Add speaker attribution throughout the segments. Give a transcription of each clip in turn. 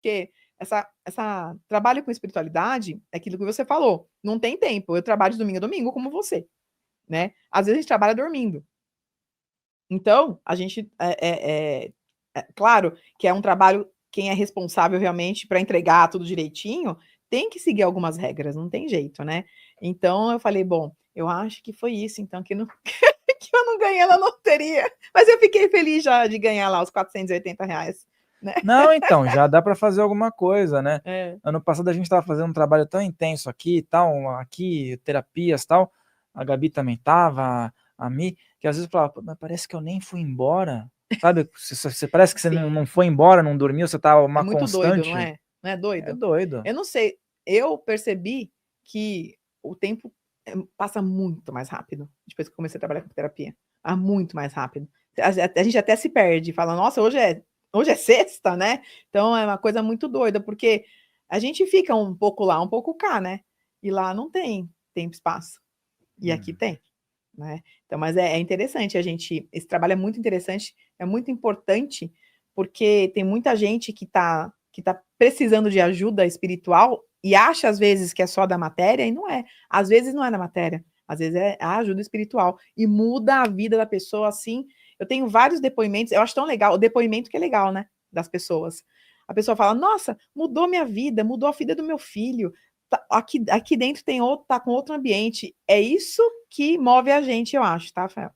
Speaker 1: Porque essa trabalho com espiritualidade é aquilo que você falou, não tem tempo. Eu trabalho de domingo a domingo como você, né. Às vezes a gente trabalha dormindo. Então, a gente é claro que é um trabalho quem é responsável realmente para entregar tudo direitinho, tem que seguir algumas regras, não tem jeito, né. Então eu falei: "Bom, eu acho que foi isso então que não que eu não ganhei na loteria", mas eu fiquei feliz já de ganhar lá os R$ 480, né.
Speaker 2: Não, então, já dá para fazer alguma coisa, né.
Speaker 1: É.
Speaker 2: Ano passado a gente estava fazendo um trabalho tão intenso aqui e tal, aqui, terapias, tal, a Gabi também estava, a Mi, que às vezes eu falava: "Pô, mas parece que eu nem fui embora", sabe, você parece que você não
Speaker 1: Sim.
Speaker 2: foi embora, não dormiu, você tá
Speaker 1: É
Speaker 2: uma
Speaker 1: muito doido, não
Speaker 2: constante.
Speaker 1: é? Não é
Speaker 2: É
Speaker 1: doido?
Speaker 2: doido.
Speaker 1: Eu não sei, eu percebi que o tempo, passa muito mais rápido, depois que eu comecei a trabalhar com terapia. Muito mais rápido. A gente até se perde, fala: "Nossa, hoje é sexta, né?". Então é uma coisa muito doida, porque a gente fica um pouco lá, um pouco cá, né, e lá não tem tempo e espaço, e aqui
Speaker 2: Hum.
Speaker 1: tem, né. Então mas é interessante a gente esse trabalho é muito interessante, é muito importante, porque tem muita gente que tá precisando de ajuda espiritual e acha às vezes que é só da matéria e não é. Às vezes não é da matéria, às vezes é a ajuda espiritual e muda a vida da pessoa, assim. Eu tenho vários depoimentos, eu acho tão legal, o depoimento que é legal, né, das pessoas. A pessoa fala: "Nossa, mudou minha vida, mudou a vida do meu filho, aqui dentro tem outro tá com outro ambiente". É isso que move a gente, eu acho, tá, Rafael?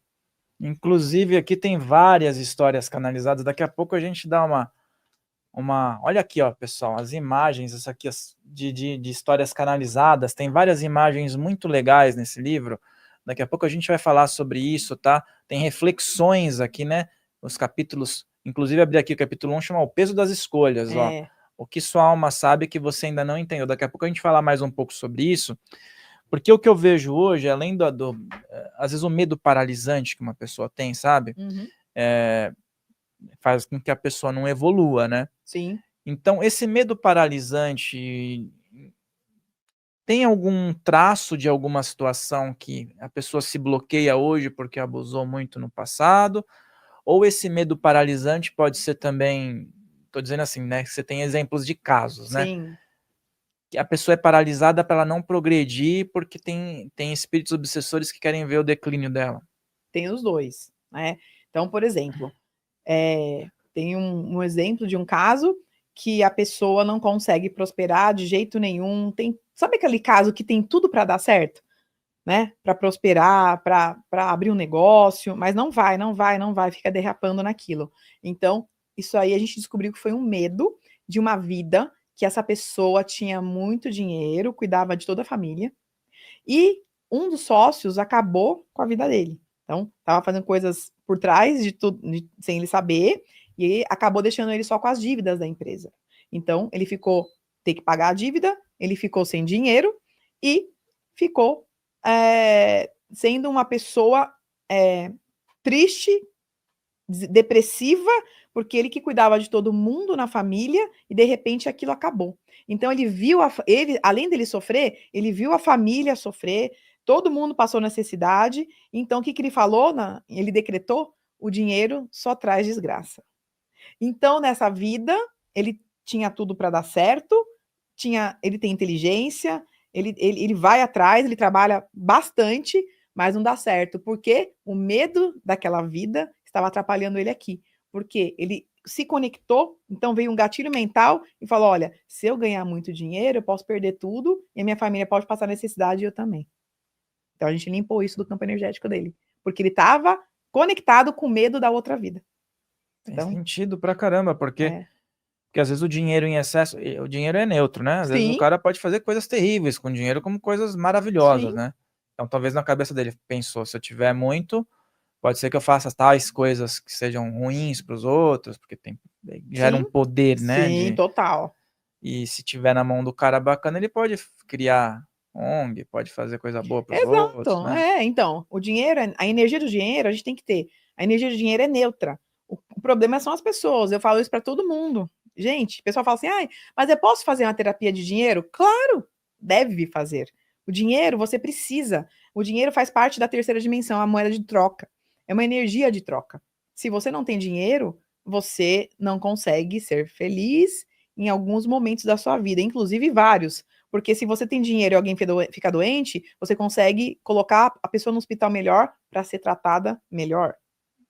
Speaker 2: Inclusive aqui tem várias histórias canalizadas, daqui a pouco a gente dá uma olha aqui, ó, pessoal, as imagens, essa aqui de histórias canalizadas, tem várias imagens muito legais nesse livro, daqui a pouco a gente vai falar sobre isso, tá. Tem reflexões aqui, né, os capítulos, inclusive abri aqui o capítulo 1, chama O Peso das Escolhas, ó.
Speaker 1: É,
Speaker 2: O que sua alma sabe que você ainda não entendeu. Daqui a pouco a gente fala mais um pouco sobre isso, porque o que eu vejo hoje, além às vezes o medo paralisante que uma pessoa tem, sabe,
Speaker 1: uhum,
Speaker 2: eh, faz com que a pessoa não evolua, né.
Speaker 1: sim.
Speaker 2: Então esse medo paralisante tem algum traço de alguma situação que a pessoa se bloqueia hoje porque abusou muito no passado? Ou esse medo paralisante pode ser também, tô dizendo assim, né, que você tem exemplos de casos, né,
Speaker 1: Sim,
Speaker 2: que a pessoa é paralisada para ela não progredir porque tem espíritos obsessores que querem ver o declínio dela.
Speaker 1: tem os 2, né. Então, por exemplo, tem um exemplo de um caso que a pessoa não consegue prosperar de jeito nenhum, tem sabe aquele caso que tem tudo para dar certo, né, para prosperar, para abrir um negócio, mas não vai, não vai, não vai, fica derrapando naquilo. Então, isso aí a gente descobriu que foi um medo de uma vida que essa pessoa tinha muito dinheiro, cuidava de toda a família, e um dos sócios acabou com a vida dele. Então, estava fazendo coisas por trás de tudo, sem ele saber, e acabou deixando ele só com as dívidas da empresa. Então, ele ficou ter que pagar a dívida, ele ficou sem dinheiro e ficou, sendo uma pessoa, triste, depressiva, porque ele que cuidava de todo mundo na família e de repente aquilo acabou. Então ele viu ele, além dele sofrer, ele viu a família sofrer, todo mundo passou necessidade, então o que que ele falou ele decretou: "O dinheiro só traz desgraça". Então nessa vida, ele tinha tudo para dar certo, ele tem inteligência, ele vai atrás, ele trabalha bastante, mas não dá certo, porque o medo daquela vida estava atrapalhando ele aqui. Porque ele se conectou, então veio um gatilho mental e falou: "Olha, se eu ganhar muito dinheiro, eu posso perder tudo e a minha família pode passar necessidade e eu também". Então a gente limpou isso do campo energético dele, porque ele estava conectado com medo da outra vida.
Speaker 2: Tem
Speaker 1: Então
Speaker 2: sentido pra caramba,
Speaker 1: é.
Speaker 2: porque às vezes o dinheiro em excesso, o dinheiro é neutro, né, às vezes o
Speaker 1: Sim,
Speaker 2: cara pode fazer coisas terríveis com dinheiro, como coisas maravilhosas,
Speaker 1: sim,
Speaker 2: né. Então talvez na cabeça dele pensou: "Se eu tiver muito, pode ser que eu faça tais coisas que sejam ruins para os outros", porque gera um
Speaker 1: sim,
Speaker 2: poder, né,
Speaker 1: sim, total.
Speaker 2: e se tiver na mão do cara bacana, ele pode criar ONG, pode fazer coisa boa para os outros,
Speaker 1: Exato.
Speaker 2: né.
Speaker 1: Então, o dinheiro a energia do dinheiro a gente tem que ter. A energia do dinheiro é neutra. O problema são as pessoas, eu falo isso para todo mundo. Gente, o pessoal fala assim: "Ai, mas eu posso fazer uma terapia de dinheiro?". Claro, deve fazer. O dinheiro você precisa. O dinheiro faz parte da terceira dimensão, a moeda de troca. É uma energia de troca. Se você não tem dinheiro, você não consegue ser feliz em alguns momentos da sua vida, inclusive vários. Porque se você tem dinheiro e alguém fica doente, você consegue colocar a pessoa no hospital melhor para ser tratada melhor.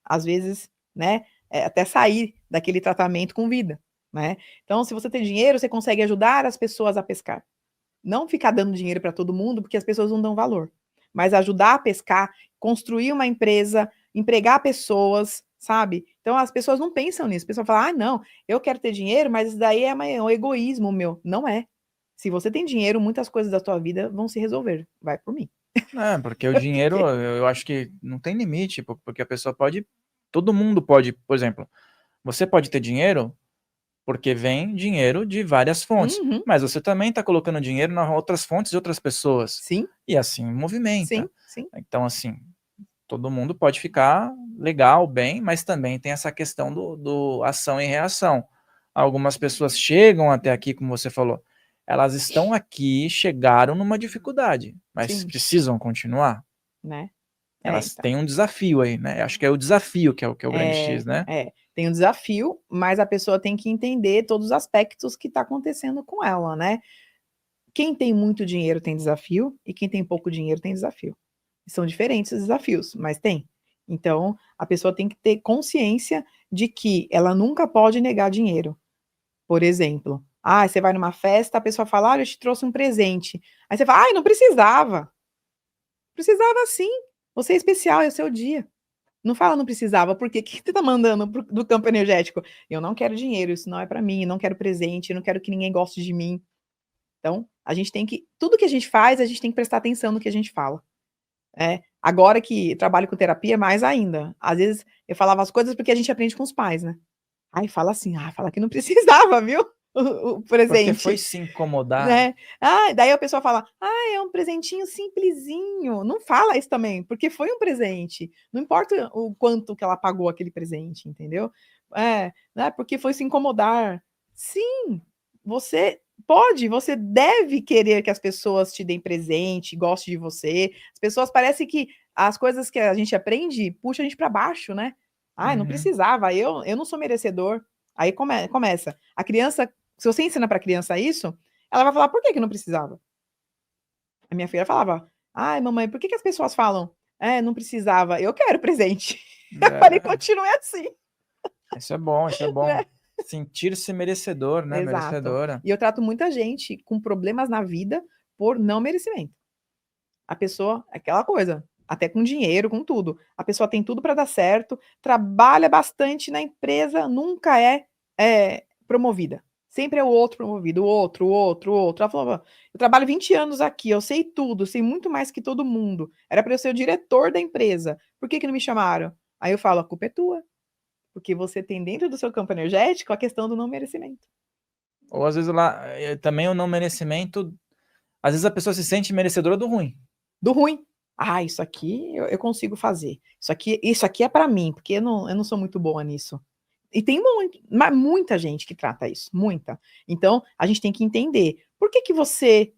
Speaker 1: Às vezes, né, até sair daquele tratamento com vida, né? Então, se você tem dinheiro, você consegue ajudar as pessoas a pescar. Não ficar dando dinheiro para todo mundo, porque as pessoas não dão valor. Mas ajudar a pescar, construir uma empresa, empregar pessoas, sabe? Então as pessoas não pensam nisso. A pessoa fala, não, eu quero ter dinheiro, mas isso daí é um egoísmo meu. Não é. Se você tem dinheiro, muitas coisas da sua vida vão se resolver. Vai por mim.
Speaker 2: Porque o dinheiro, eu acho que não tem limite, porque a pessoa pode, todo mundo pode, por exemplo, você pode ter dinheiro porque vem dinheiro de várias fontes, mas você também está colocando dinheiro nas outras fontes de outras pessoas.
Speaker 1: Sim.
Speaker 2: E assim movimenta.
Speaker 1: Sim.
Speaker 2: Então, assim, todo mundo pode ficar legal, bem, mas também tem essa questão do ação e reação. Algumas pessoas chegam até aqui, como você falou, elas estão aqui, chegaram numa dificuldade, mas precisam continuar.
Speaker 1: Né?
Speaker 2: Elas têm um desafio aí, né? Acho que é o desafio que é o grande X, né?
Speaker 1: Tem um desafio, mas a pessoa tem que entender todos os aspectos que está acontecendo com ela, né? Quem tem muito dinheiro tem desafio e quem tem pouco dinheiro tem desafio. São diferentes os desafios, mas tem. Então, a pessoa tem que ter consciência de que ela nunca pode negar dinheiro. Por exemplo, você vai numa festa, a pessoa fala, eu te trouxe um presente. Aí você fala, não precisava. Precisava sim. Você é especial, é o seu dia. Não fala não precisava, porque o que você tá mandando do campo energético? Eu não quero dinheiro, isso não é para mim, não quero presente, não quero que ninguém goste de mim. Então, a gente tem que, tudo que a gente faz, a gente tem que prestar atenção no que a gente fala. Agora que trabalho com terapia, mais ainda. Às vezes eu falava as coisas porque a gente aprende com os pais, né? Aí fala assim, fala que não precisava, viu? O presente.
Speaker 2: Porque foi se incomodar.
Speaker 1: Né? Daí a pessoa fala, é um presentinho simplesinho. Não fala isso também, porque foi um presente. Não importa o quanto que ela pagou aquele presente, entendeu? Né? Porque foi se incomodar. Sim, você você deve querer que as pessoas te deem presente, gostem de você. As pessoas parecem que as coisas que a gente aprende puxa a gente para baixo, né? Não precisava, eu não sou merecedor. Aí começa. A criança, se você ensina para a criança isso, ela vai falar, por que não precisava? A minha filha falava, mamãe, por que as pessoas falam, não precisava, eu quero presente. Eu falei, continue assim.
Speaker 2: Isso é bom, isso é bom.
Speaker 1: Né?
Speaker 2: Sentir-se merecedor, né?
Speaker 1: Exato.
Speaker 2: Merecedora.
Speaker 1: E eu trato muita gente com problemas na vida por não merecimento. A pessoa, aquela coisa, até com dinheiro, com tudo. A pessoa tem tudo para dar certo, trabalha bastante na empresa, nunca é promovida. Sempre é o outro promovido, o outro. Ela falou, eu trabalho 20 anos aqui, eu sei tudo, sei muito mais que todo mundo. Era para eu ser o diretor da empresa. Por que não me chamaram? Aí eu falo, a culpa é tua. Porque você tem dentro do seu campo energético a questão do não merecimento.
Speaker 2: Ou às vezes lá, também o não merecimento, às vezes a pessoa se sente merecedora do ruim.
Speaker 1: Do ruim. Isso aqui eu consigo fazer. Isso aqui é para mim, porque eu não sou muito boa nisso. E tem muita gente que trata isso, muita. Então, a gente tem que entender, por que você,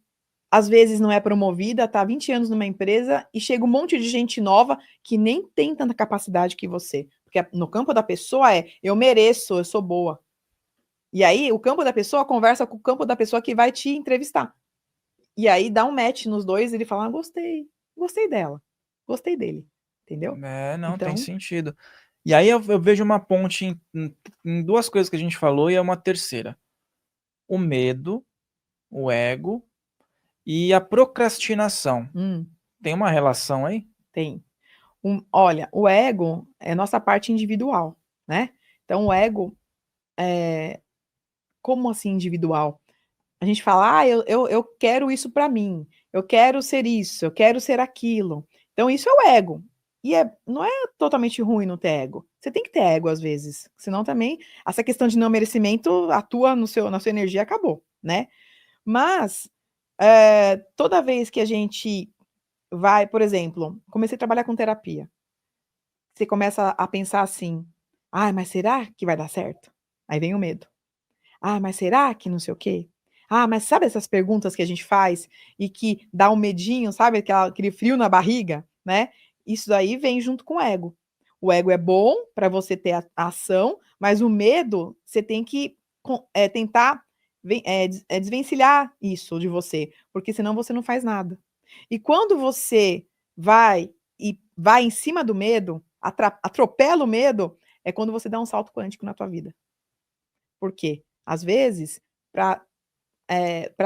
Speaker 1: às vezes, não é promovida, tá há 20 anos numa empresa e chega um monte de gente nova que nem tem tanta capacidade que você. Porque no campo da pessoa eu mereço, eu sou boa. E aí, o campo da pessoa conversa com o campo da pessoa que vai te entrevistar. E aí, dá um match nos dois e ele fala, gostei dela, gostei dele, entendeu?
Speaker 2: Não, tem sentido. E aí eu vejo uma ponte em duas coisas que a gente falou e é uma terceira. O medo, o ego e a procrastinação. Tem uma relação aí?
Speaker 1: Tem. Olha, o ego é nossa parte individual, né? Então, o ego como assim individual? A gente fala, eu quero isso para mim, eu quero ser isso, eu quero ser aquilo. Então, isso é o ego. E não é totalmente ruim não ter ego. Você tem que ter ego às vezes, senão também essa questão de não merecimento atua na sua energia, acabou, né? Mas toda vez que a gente vai, por exemplo, comecei a trabalhar com terapia, você começa a pensar assim, mas será que vai dar certo? Aí vem o medo. Mas será que não sei o quê? Mas sabe essas perguntas que a gente faz e que dá um medinho, sabe? Aquele frio na barriga, né? Isso daí vem junto com o ego. O ego é bom para você ter a ação, mas o medo, você tem que tentar desvencilhar isso de você, porque senão você não faz nada. E quando você vai em cima do medo, atropela o medo, é quando você dá um salto quântico na tua vida. Por quê? Às vezes, para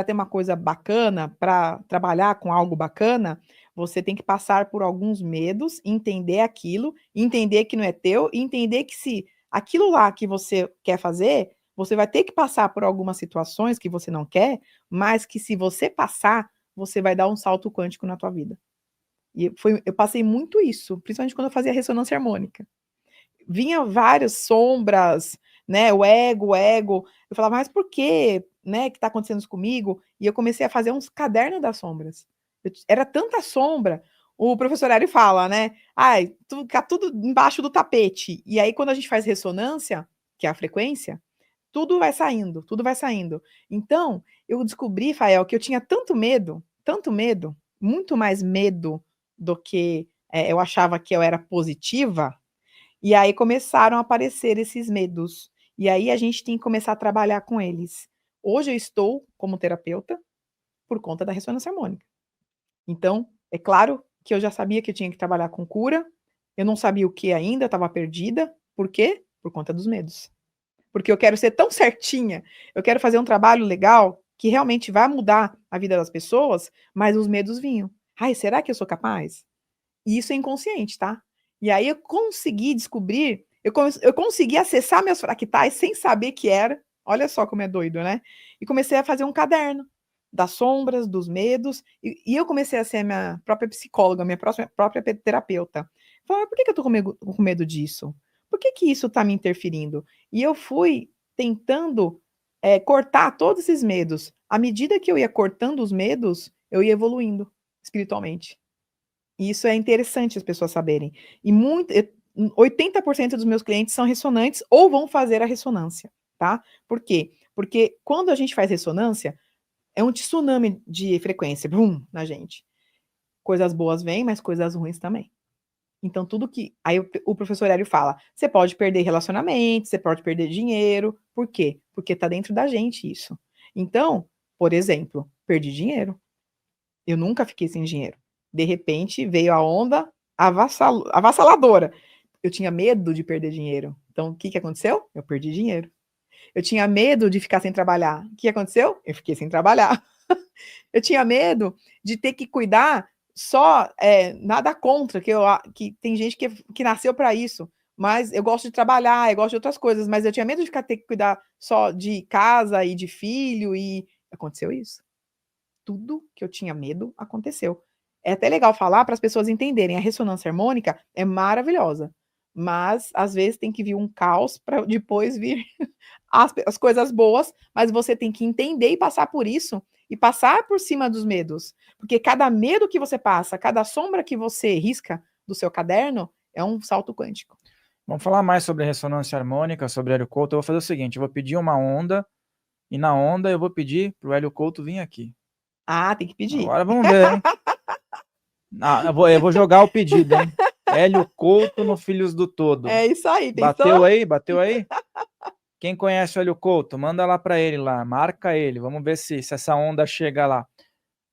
Speaker 1: ter uma coisa bacana, para trabalhar com algo bacana, você tem que passar por alguns medos, entender aquilo, entender que não é teu, e entender que se aquilo lá que você quer fazer, você vai ter que passar por algumas situações que você não quer, mas que se você passar, você vai dar um salto quântico na tua vida. E eu passei muito isso, principalmente quando eu fazia ressonância harmônica. Vinha várias sombras, né? O ego. Eu falava, mas por quê? Né, que está acontecendo isso comigo? E eu comecei a fazer uns cadernos das sombras. Era tanta sombra. O professor Hélio fala, né? Ai, fica tudo embaixo do tapete. E aí, quando a gente faz ressonância, que é a frequência, tudo vai saindo, tudo vai saindo. Então, eu descobri, Fael, que eu tinha tanto medo, muito mais medo do que eu achava que eu era positiva. E aí começaram a aparecer esses medos. E aí a gente tem que começar a trabalhar com eles. Hoje eu estou como terapeuta por conta da ressonância harmônica. Então, é claro que eu já sabia que eu tinha que trabalhar com cura. Eu não sabia o que ainda, estava perdida. Por quê? Por conta dos medos. Porque eu quero ser tão certinha, eu quero fazer um trabalho legal que realmente vai mudar a vida das pessoas, mas os medos vinham. Ai, será que eu sou capaz? E isso é inconsciente, tá? E aí eu consegui descobrir, eu consegui acessar meus fractais sem saber que era. Olha só como é doido, né? E comecei a fazer um caderno das sombras, dos medos, e eu comecei a ser a minha própria psicóloga, minha própria terapeuta. Falei, por que eu tô com medo disso? Por que isso tá me interferindo? E eu fui tentando cortar todos esses medos. À medida que eu ia cortando os medos, eu ia evoluindo espiritualmente. E isso é interessante as pessoas saberem. E 80% dos meus clientes são ressonantes ou vão fazer a ressonância, tá? Por quê? Porque quando a gente faz ressonância, é um tsunami de frequência, bum, na gente. Coisas boas vêm, mas coisas ruins também. Então, tudo que. Aí o professor Hélio fala: você pode perder relacionamento, você pode perder dinheiro. Por quê? Porque tá dentro da gente isso. Então, por exemplo, perdi dinheiro. Eu nunca fiquei sem dinheiro. De repente, veio a onda avassaladora. Eu tinha medo de perder dinheiro. Então, o que aconteceu? Eu perdi dinheiro. Eu tinha medo de ficar sem trabalhar. O que aconteceu? Eu fiquei sem trabalhar. Eu tinha medo de ter que cuidar só, nada contra, que tem gente que nasceu para isso, mas eu gosto de trabalhar, eu gosto de outras coisas, mas eu tinha medo de ter que cuidar só de casa e de filho, e aconteceu isso. Tudo que eu tinha medo aconteceu. É até legal falar para as pessoas entenderem, a ressonância harmônica é maravilhosa, mas às vezes tem que vir um caos para depois vir as coisas boas, mas você tem que entender e passar por isso, e passar por cima dos medos, porque cada medo que você passa, cada sombra que você risca do seu caderno, é um salto quântico.
Speaker 2: Vamos falar mais sobre ressonância harmônica, sobre Hélio Couto. Eu vou fazer o seguinte, eu vou pedir uma onda, e na onda eu vou pedir pro Hélio Couto vir aqui.
Speaker 1: Ah, tem que pedir.
Speaker 2: Agora vamos ver, hein? Eu vou jogar o pedido, hein? Hélio Couto no Filhos do Todo.
Speaker 1: É isso aí, pensou?
Speaker 2: Bateu aí? Bateu aí? Quem conhece o Hélio Couto, manda lá para ele lá, marca ele, vamos ver se essa onda chega lá.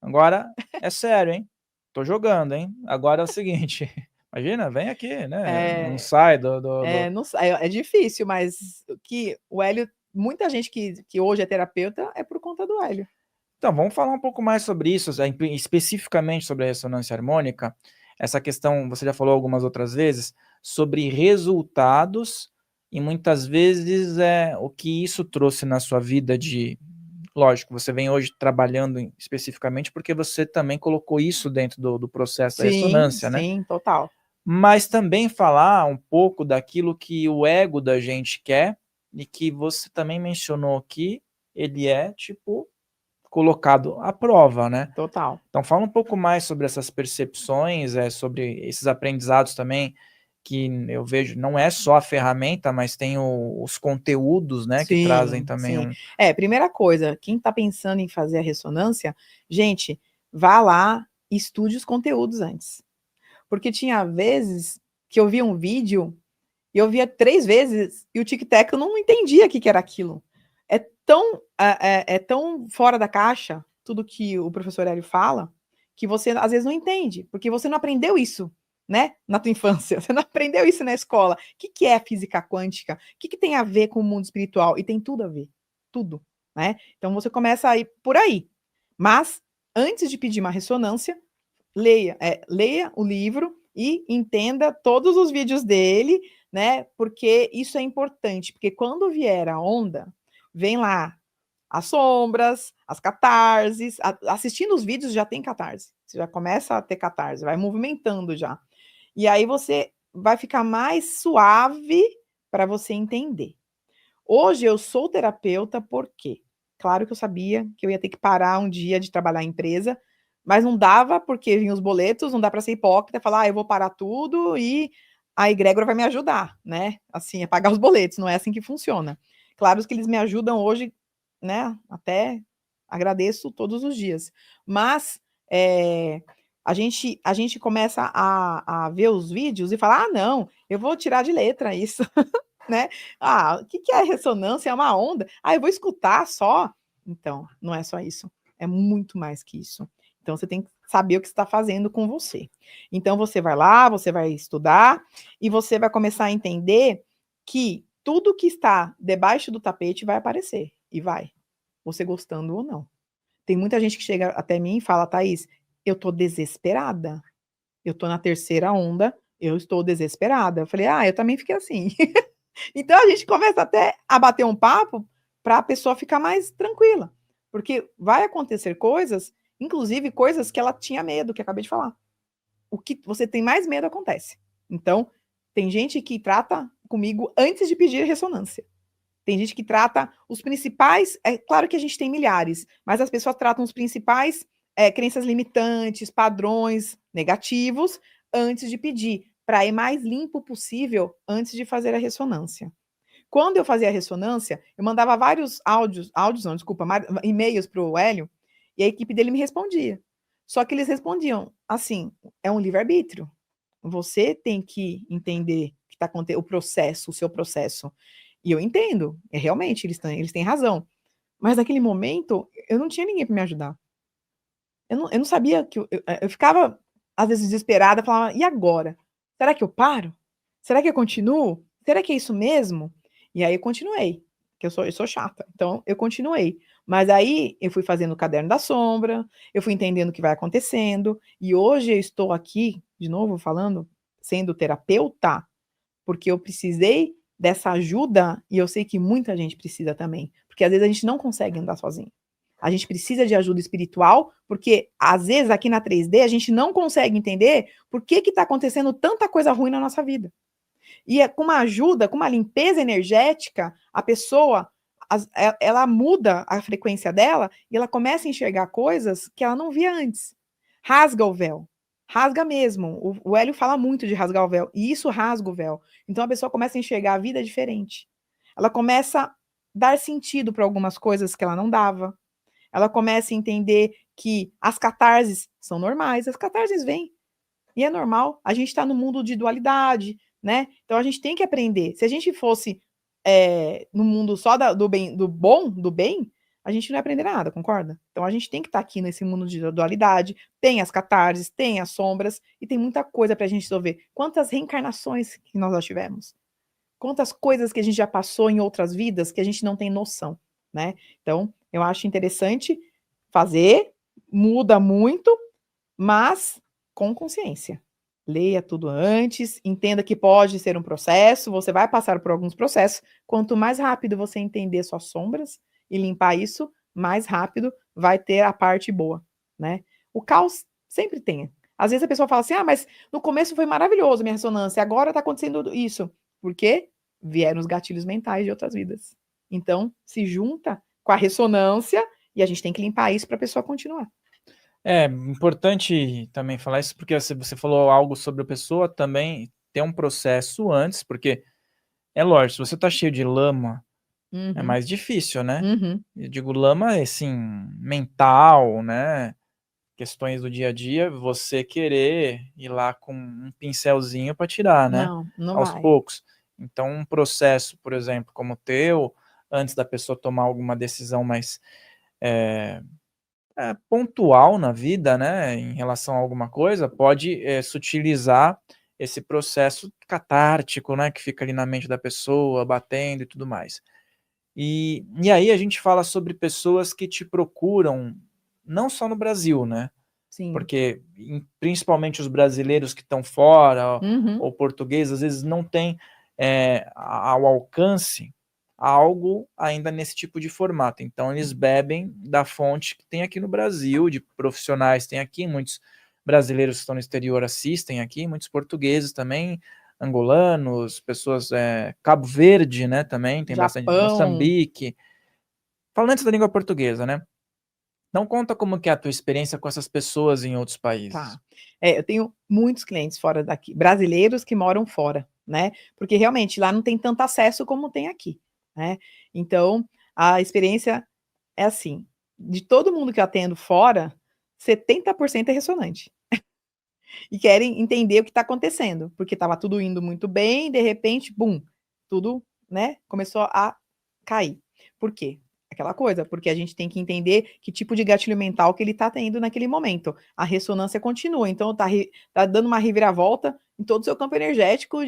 Speaker 2: Agora, é sério, hein? Tô jogando, hein? Agora é o seguinte, imagina, vem aqui, né? Não sai do...
Speaker 1: Não sai, é difícil, mas que o Hélio, muita gente que hoje é terapeuta é por conta do Hélio.
Speaker 2: Então, vamos falar um pouco mais sobre isso, especificamente sobre a ressonância harmônica. Essa questão, você já falou algumas outras vezes, sobre resultados, e muitas vezes o que isso trouxe na sua vida de... Lógico, você vem hoje trabalhando especificamente porque você também colocou isso dentro do processo da ressonância, né?
Speaker 1: Sim, total.
Speaker 2: Mas também falar um pouco daquilo que o ego da gente quer, e que você também mencionou que ele é, tipo, colocado à prova, né?
Speaker 1: Total.
Speaker 2: Então fala um pouco mais sobre essas percepções, sobre esses aprendizados também, que eu vejo, não é só a ferramenta, mas tem os conteúdos, né, que trazem também
Speaker 1: primeira coisa, quem está pensando em fazer a ressonância, gente, vá lá e estude os conteúdos antes. Porque tinha vezes que eu via um vídeo, e eu via 3 vezes, e o tic-tac eu não entendia o que era aquilo. é tão fora da caixa tudo que o professor Hélio fala, que você às vezes não entende, porque você não aprendeu isso, né, na tua infância, você não aprendeu isso na escola. O que é a física quântica? O que tem a ver com o mundo espiritual? E tem tudo a ver, tudo, né? Então você começa a ir por aí. Mas, antes de pedir uma ressonância, leia o livro e entenda todos os vídeos dele, né? Porque isso é importante, porque quando vier a onda, vem lá as sombras, as catarses, assistindo os vídeos já tem catarse, você já começa a ter catarse, vai movimentando já. E aí você vai ficar mais suave para você entender. Hoje eu sou terapeuta porque, claro que eu sabia que eu ia ter que parar um dia de trabalhar em empresa, mas não dava porque vinham os boletos, não dá para ser hipócrita e falar, eu vou parar tudo e a egrégora vai me ajudar, né? Assim, a pagar os boletos, não é assim que funciona. Claro que eles me ajudam hoje, né? Até agradeço todos os dias. Mas a gente começa a ver os vídeos e falar, não, eu vou tirar de letra isso. Né? O que é ressonância? É uma onda. Eu vou escutar só. Então, não é só isso. É muito mais que isso. Então, você tem que saber o que você está fazendo com você. Então, você vai lá, você vai estudar e você vai começar a entender que tudo que está debaixo do tapete vai aparecer. E vai. Você gostando ou não. Tem muita gente que chega até mim e fala, Thaís, eu tô desesperada. Eu tô na terceira onda, eu estou desesperada. Eu falei, eu também fiquei assim. Então a gente começa até a bater um papo para a pessoa ficar mais tranquila, porque vai acontecer coisas, inclusive coisas que ela tinha medo, que eu acabei de falar. O que você tem mais medo acontece. Então, tem gente que trata comigo antes de pedir ressonância. Tem gente que trata os principais, é claro que a gente tem milhares, mas as pessoas tratam os principais crenças limitantes, padrões negativos, antes de pedir, para ir mais limpo possível antes de fazer a ressonância. Quando eu fazia a ressonância, eu mandava vários e-mails para o Hélio, e a equipe dele me respondia. Só que eles respondiam assim, é um livre-arbítrio. Você tem que entender que está acontecendo o processo, o seu processo. E eu entendo, realmente, eles têm razão. Mas naquele momento, eu não tinha ninguém para me ajudar. Eu não sabia que eu ficava, às vezes, desesperada, falava, e agora? Será que eu paro? Será que eu continuo? Será que é isso mesmo? E aí eu continuei, que eu sou chata, então eu continuei. Mas aí eu fui fazendo o caderno da sombra, eu fui entendendo o que vai acontecendo, e hoje eu estou aqui, de novo falando, sendo terapeuta, porque eu precisei dessa ajuda e eu sei que muita gente precisa também, porque às vezes a gente não consegue andar sozinho. A gente precisa de ajuda espiritual, porque às vezes aqui na 3D a gente não consegue entender por que está acontecendo tanta coisa ruim na nossa vida. E com uma ajuda, com uma limpeza energética, a pessoa ela muda a frequência dela e ela começa a enxergar coisas que ela não via antes. Rasga o véu. Rasga mesmo. O Hélio fala muito de rasgar o véu, e isso rasga o véu. Então a pessoa começa a enxergar a vida diferente. Ela começa a dar sentido para algumas coisas que ela não dava. Ela começa a entender que as catarses são normais, as catarses vêm. E é normal. A gente está no mundo de dualidade, né? Então a gente tem que aprender. Se a gente fosse no mundo só do bem, do bom, do bem, a gente não ia aprender nada, concorda? Então a gente tem que estar aqui nesse mundo de dualidade, tem as catarses, tem as sombras, e tem muita coisa para a gente resolver. Quantas reencarnações que nós já tivemos? Quantas coisas que a gente já passou em outras vidas que a gente não tem noção, né? Então, eu acho interessante fazer, muda muito, mas com consciência. Leia tudo antes, entenda que pode ser um processo, você vai passar por alguns processos. Quanto mais rápido você entender suas sombras e limpar isso, mais rápido vai ter a parte boa, né? O caos sempre tem. Às vezes a pessoa fala assim, mas no começo foi maravilhoso minha ressonância, agora tá acontecendo isso. Por quê? Vieram os gatilhos mentais de outras vidas. Então, se junta com a ressonância e a gente tem que limpar isso para a pessoa continuar.
Speaker 2: É importante também falar isso, porque você falou algo sobre a pessoa também ter um processo antes, porque é lógico, se você tá cheio de lama, é mais difícil, né? Eu digo lama, assim, mental, né? Questões do dia a dia, você querer ir lá com um pincelzinho para tirar, né?
Speaker 1: Não
Speaker 2: Aos
Speaker 1: vai.
Speaker 2: poucos. Então, um processo, por exemplo, como o teu, antes da pessoa tomar alguma decisão mais pontual na vida, né, em relação a alguma coisa, pode sutilizar esse processo catártico, né, que fica ali na mente da pessoa, batendo e tudo mais. E aí a gente fala sobre pessoas que te procuram, não só no Brasil, né,
Speaker 1: Sim.
Speaker 2: porque principalmente os brasileiros que estão fora,
Speaker 1: Uhum.
Speaker 2: ou portugueses, às vezes não tem ao alcance algo ainda nesse tipo de formato. Então eles bebem da fonte que tem aqui no Brasil, de profissionais tem aqui, muitos brasileiros que estão no exterior assistem aqui, muitos portugueses também, angolanos, pessoas, Cabo Verde, né, também, tem bastante,
Speaker 1: Japão.
Speaker 2: Moçambique. Falando antes da língua portuguesa, né? Não conta como que é a tua experiência com essas pessoas em outros países.
Speaker 1: Tá. Eu tenho muitos clientes fora daqui, brasileiros que moram fora, né? Porque realmente lá não tem tanto acesso como tem aqui, né? Então, a experiência é assim, de todo mundo que eu atendo fora, 70% é ressonante. E querem entender o que está acontecendo, porque estava tudo indo muito bem, de repente, bum, tudo, né, começou a cair. Por quê? Aquela coisa, porque a gente tem que entender que tipo de gatilho mental que ele está tendo naquele momento. A ressonância continua, então tá dando uma reviravolta em todo o seu campo energético,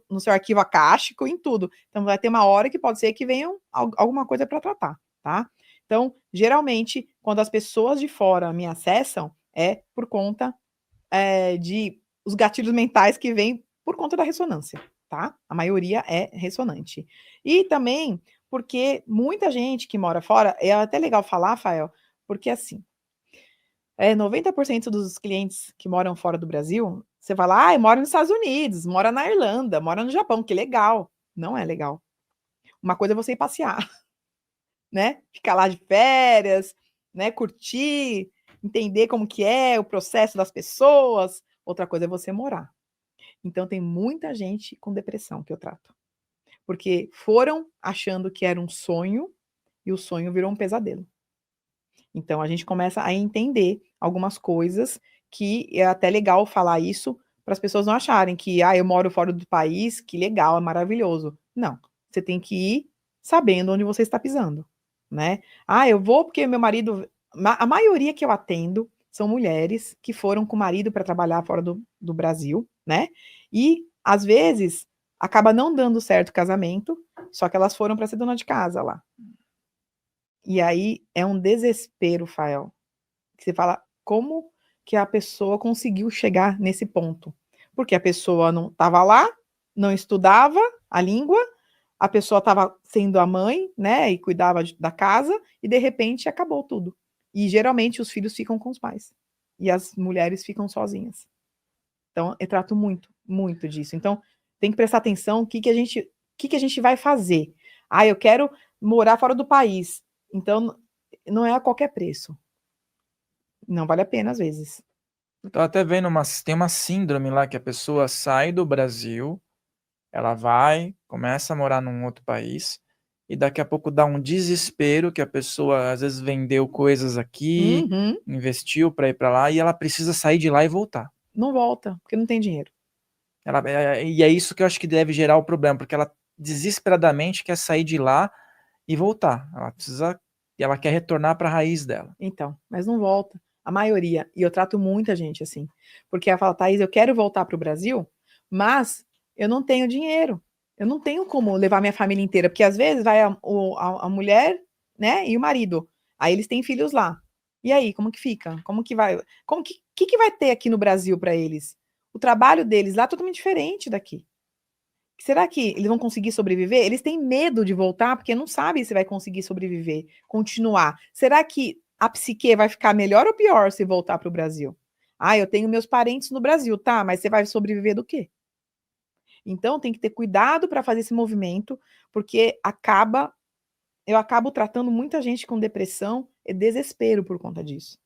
Speaker 1: no seu arquivo acástico, em tudo. Então vai ter uma hora que pode ser que venha alguma coisa para tratar, tá? Então, geralmente, quando as pessoas de fora me acessam, é por conta de os gatilhos mentais que vêm por conta da ressonância, tá? A maioria é ressonante. E também porque muita gente que mora fora, é até legal falar, Rafael, porque assim, 90% dos clientes que moram fora do Brasil, você vai lá, mora nos Estados Unidos, mora na Irlanda, mora no Japão, que legal. Não é legal. Uma coisa é você ir passear, né? Ficar lá de férias, né? Curtir, entender como que é o processo das pessoas. Outra coisa é você morar. Então tem muita gente com depressão que eu trato. Porque foram achando que era um sonho e o sonho virou um pesadelo. Então a gente começa a entender algumas coisas que é até legal falar isso para as pessoas não acharem que eu moro fora do país, que legal, é maravilhoso. Não, você tem que ir sabendo onde você está pisando, né? Eu vou porque meu marido, a maioria que eu atendo são mulheres que foram com o marido para trabalhar fora do Brasil, né? E às vezes acaba não dando certo o casamento, só que elas foram para ser dona de casa lá. E aí é um desespero, Fael. Que você fala, como que a pessoa conseguiu chegar nesse ponto? Porque a pessoa não estava lá, não estudava a língua, a pessoa estava sendo a mãe, né, e cuidava da casa, e de repente acabou tudo. E geralmente os filhos ficam com os pais. E as mulheres ficam sozinhas. Então, eu trato muito, muito disso. Então, tem que prestar atenção o que a gente vai fazer. Eu quero morar fora do país. Então, não é a qualquer preço. Não vale a pena, às vezes.
Speaker 2: Eu tava até vendo tem uma síndrome lá que a pessoa sai do Brasil, ela vai, começa a morar num outro país, e daqui a pouco dá um desespero que a pessoa às vezes vendeu coisas aqui,
Speaker 1: Uhum.
Speaker 2: investiu para ir para lá, e ela precisa sair de lá e voltar.
Speaker 1: Não volta, porque não tem dinheiro.
Speaker 2: E é isso que eu acho que deve gerar o problema, porque ela desesperadamente quer sair de lá e voltar. Ela quer retornar para a raiz dela.
Speaker 1: Então, mas não volta. A maioria. E eu trato muita gente assim. Porque ela fala, Thaís, eu quero voltar para o Brasil, mas eu não tenho dinheiro. Eu não tenho como levar minha família inteira. Porque às vezes vai a mulher, né, e o marido. Aí eles têm filhos lá. E aí, como que fica? Como que vai? Que vai ter aqui no Brasil para eles? O trabalho deles lá é totalmente diferente daqui. Será que eles vão conseguir sobreviver? Eles têm medo de voltar porque não sabem se vai conseguir sobreviver, continuar. Será que a psique vai ficar melhor ou pior se voltar para o Brasil? Eu tenho meus parentes no Brasil, tá, mas você vai sobreviver do quê? Então tem que ter cuidado para fazer esse movimento, porque eu acabo tratando muita gente com depressão e desespero por conta disso.